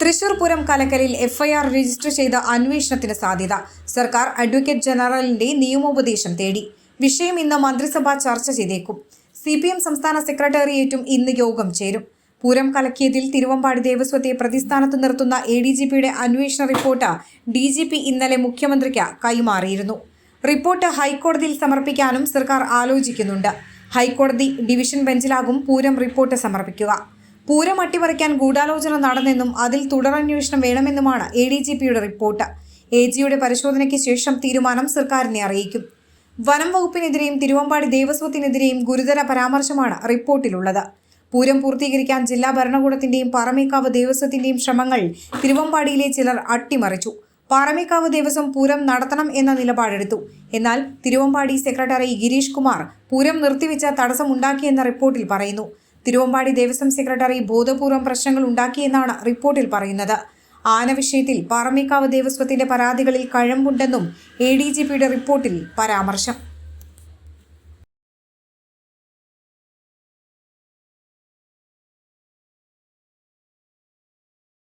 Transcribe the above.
Thrissur Pooram കലക്കലിൽ FIR register ചെയ്ത അന്വേഷണത്തിന് സാധ്യത. സർക്കാർ അഡ്വക്കേറ്റ് ജനറലിന്റെ നിയമോപദേശം തേടി. വിഷയം ഇന്ന് മന്ത്രിസഭ ചർച്ച ചെയ്തേക്കും. CPM സംസ്ഥാന സെക്രട്ടേറിയറ്റും ഇന്ന് യോഗം ചേരും. പൂരം കലക്കിയതിൽ തിരുവമ്പാടി ദേവസ്വത്തെ പ്രതിസ്ഥാനത്ത് നിർത്തുന്ന ADGPയുടെ അന്വേഷണ റിപ്പോർട്ട് DGP ഇന്നലെ മുഖ്യമന്ത്രിക്ക് കൈമാറിയിരുന്നു. റിപ്പോർട്ട് ഹൈക്കോടതിയിൽ സമർപ്പിക്കാനും സർക്കാർ ആലോചിക്കുന്നുണ്ട്. ഹൈക്കോടതി ഡിവിഷൻ ബെഞ്ചിലാകും പൂരം റിപ്പോർട്ട് സമർപ്പിക്കുക. പൂരം അട്ടിമറിക്കാൻ ഗൂഢാലോചന നടന്നെന്നും അതിൽ തുടരന്വേഷണം വേണമെന്നുമാണ് ADGPയുടെ റിപ്പോർട്ട്. AGയുടെ പരിശോധനയ്ക്ക് ശേഷം തീരുമാനം സർക്കാരിനെ അറിയിക്കും. വനം വകുപ്പിനെതിരെയും തിരുവമ്പാടി ദേവസ്വത്തിനെതിരെയും ഗുരുതര പരാമർശമാണ് റിപ്പോർട്ടിലുള്ളത്. പൂരം പൂർത്തീകരിക്കാൻ ജില്ലാ ഭരണകൂടത്തിന്റെയും പാറമേക്കാവ് ദേവസ്വത്തിന്റെയും ശ്രമങ്ങൾ തിരുവമ്പാടിയിലെ ചിലർ അട്ടിമറിച്ചു. പാറമേക്കാവ് ദേവസ്വം പൂരം നടത്തണം എന്ന നിലപാടെടുത്തു. എന്നാൽ തിരുവമ്പാടി സെക്രട്ടറി ഗിരീഷ് കുമാർ പൂരം നിർത്തിവെച്ച തടസ്സമുണ്ടാക്കിയെന്ന റിപ്പോർട്ടിൽ പറയുന്നു. തിരുവമ്പാടി ദേവസ്വം സെക്രട്ടറി ബോധപൂർവം പ്രശ്നങ്ങൾ ഉണ്ടാക്കിയെന്നാണ് റിപ്പോർട്ടിൽ പറയുന്നത്. ആന വിഷയത്തിൽ പാറമേക്കാവ് ദേവസ്വത്തിന്റെ പരാതികളിൽ കഴമ്പുണ്ടെന്നും ADGPയുടെ റിപ്പോർട്ടിൽ പരാമർശം.